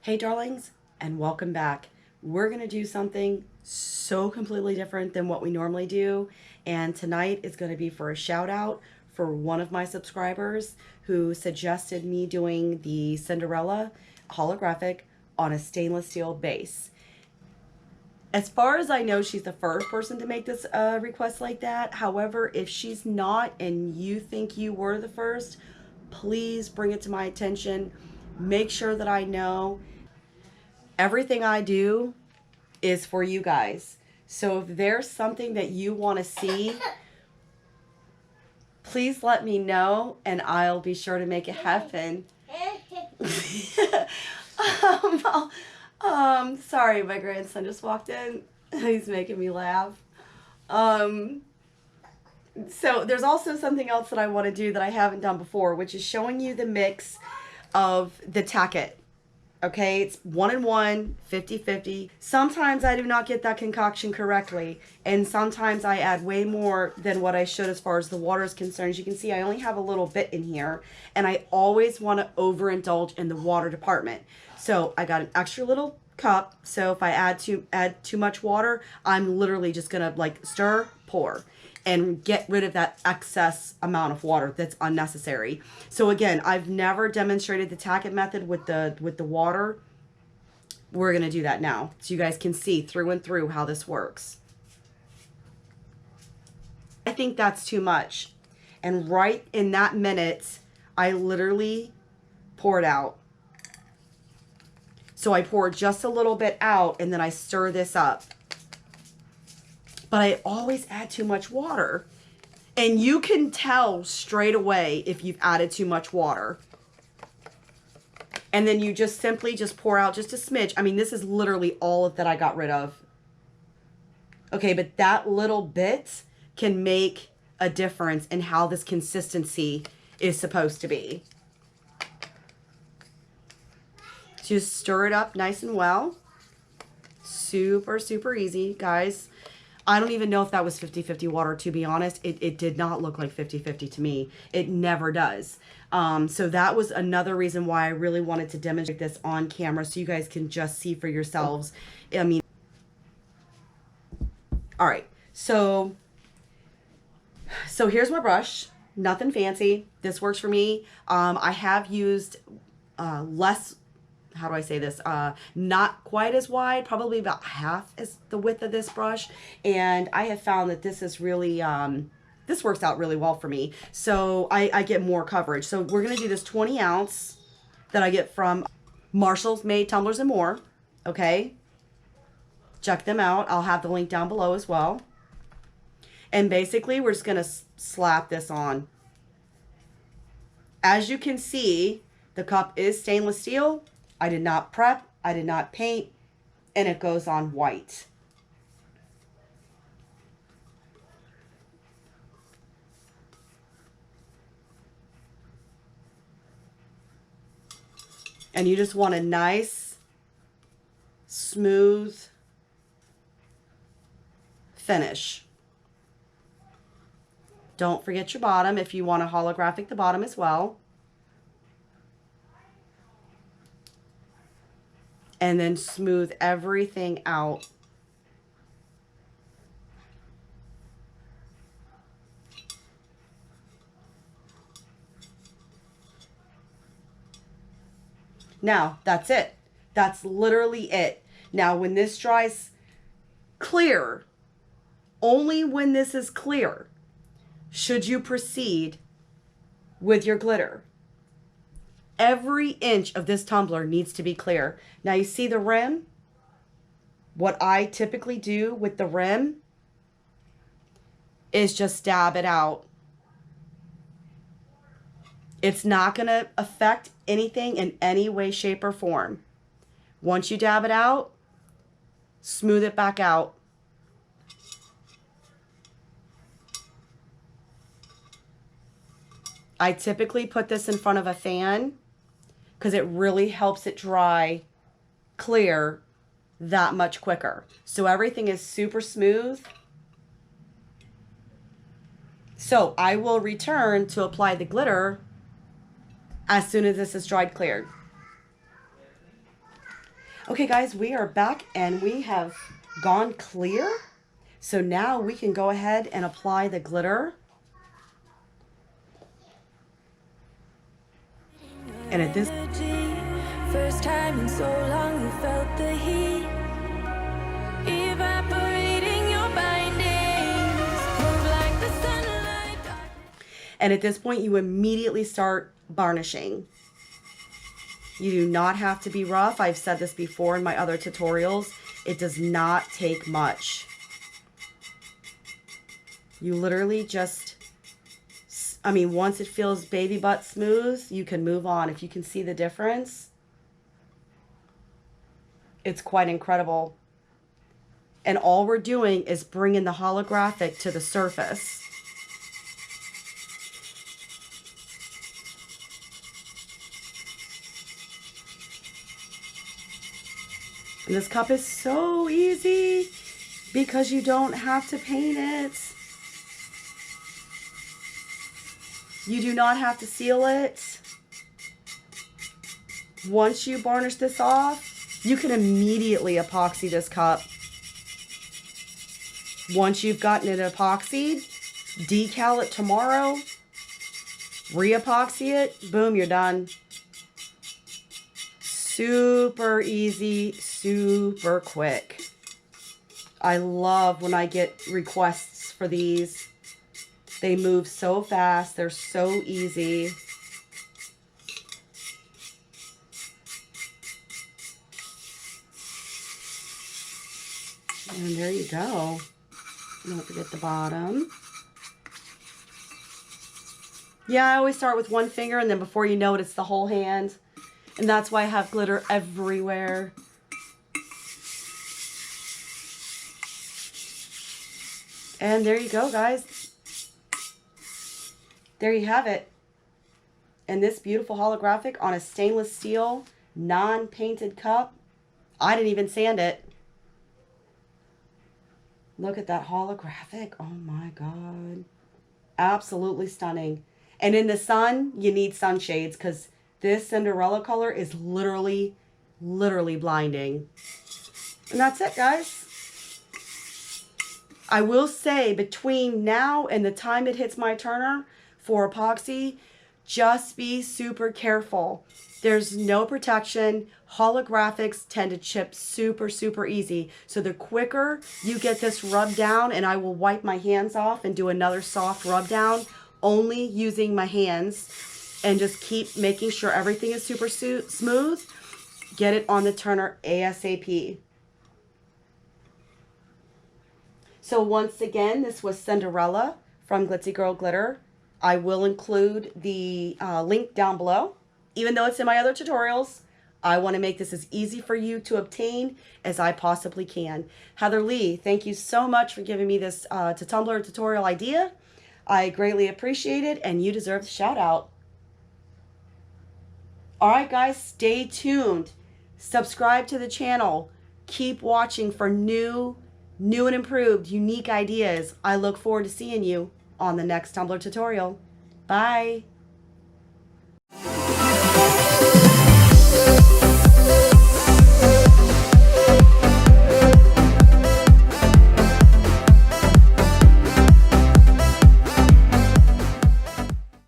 Hey darlings, and welcome back. We're gonna do something so completely different than what we normally do, and tonight is gonna be for a shout out for one of my subscribers who suggested me doing the Cinderella holographic on a stainless steel base. As far as I know, she's the first person to make this request like that. However, if she's not and you think you were the first, please bring it to my attention. Make sure that I know. Everything I do is for you guys. So if there's something that you want to see, please let me know and I'll be sure to make it happen. Sorry, my grandson just walked in. He's making me laugh. So there's also something else that I want to do that I haven't done before, which is showing you the mix of the tack-it. Okay, it's 1-in-1, 50-50. Sometimes I do not get that concoction correctly, and sometimes I add way more than what I should as far as the water is concerned. As you can see, I only have a little bit in here, and I always want to overindulge in the water department. So I got an extra little cup, so if I add too much water, I'm literally just gonna like stir, pour, and get rid of that excess amount of water that's unnecessary. So again, I've never demonstrated the tack-it method with the water. We're gonna do that now so you guys can see through and through how this works. I think that's too much. And right in that minute, I literally pour it out. So I pour just a little bit out and then I stir this up. But I always add too much water. And you can tell straight away if you've added too much water. And then you just simply just pour out just a smidge. I mean, this is literally all that I got rid of. Okay, but that little bit can make a difference in how this consistency is supposed to be. Just stir it up nice and well. Super, super easy, guys. I don't even know if that was 50-50 water, to be honest. It did not look like 50-50 to me. It never does. So that was another reason why I really wanted to demonstrate this on camera so you guys can just see for yourselves. I mean, all right. So here's my brush. Nothing fancy. This works for me. I have used less, how do I say this? Not quite as wide, probably about half as the width of this brush. And I have found that this is really, this works out really well for me. So I get more coverage. So we're gonna do this 20 ounce that I get from Marshall's Made Tumblers and More, okay? Check them out. I'll have the link down below as well. And basically we're just gonna slap this on. As you can see, the cup is stainless steel. I did not prep, I did not paint, and it goes on white. And you just want a nice, smooth finish. Don't forget your bottom if you want to holographic the bottom as well. And then smooth everything out. Now, that's it. That's literally it. Now, when this dries clear, only when this is clear, should you proceed with your glitter. Every inch of this tumbler needs to be clear. Now you see the rim? What I typically do with the rim is just dab it out. It's not going to affect anything in any way, shape, or form. Once you dab it out, smooth it back out. I typically put this in front of a fan because it really helps it dry clear that much quicker. So everything is super smooth. So I will return to apply the glitter as soon as this is dried clear. Okay guys, we are back and we have gone clear. So now we can go ahead and apply the glitter. And at this first time in so long you felt the heat evaporating your bindings, move like the sunlight. And at this point you immediately start varnishing. You do not have to be rough. I've said this before in my other tutorials. It does not take much. You literally just, I mean, once it feels baby butt smooth, you can move on. If you can see the difference, it's quite incredible. And all we're doing is bringing the holographic to the surface. And this cup is so easy because you don't have to paint it. You do not have to seal it. Once you varnish this off, you can immediately epoxy this cup. Once you've gotten it epoxied, decal it tomorrow, re-epoxy it, boom, you're done. Super easy, super quick. I love when I get requests for these. They move so fast, they're so easy. And there you go. Don't forget the bottom. Yeah, I always start with one finger and then before you know it, it's the whole hand. And that's why I have glitter everywhere. And there you go, guys. There you have it. And this beautiful holographic on a stainless steel, non-painted cup. I didn't even sand it. Look at that holographic. Oh my God. Absolutely stunning. And in the sun, you need sunshades because this Cinderella color is literally blinding. And that's it, guys. I will say between now and the time it hits my turner for epoxy, just be super careful. There's no protection. Holographics tend to chip super easy. So the quicker you get this rubbed down, and I will wipe my hands off and do another soft rub down, only using my hands, and just keep making sure everything is super smooth. Get it on the turner ASAP. So once again, this was Cinderella from Glitzy Girl Glitter. I will include the link down below. Even though it's in my other tutorials, I want to make this as easy for you to obtain as I possibly can. Heather Lee, thank you so much for giving me this Tumbler tutorial idea. I greatly appreciate it, and you deserve the shout out. All right, guys, stay tuned. Subscribe to the channel. Keep watching for new and improved, unique ideas. I look forward to seeing you on the next Tumbler tutorial. Bye.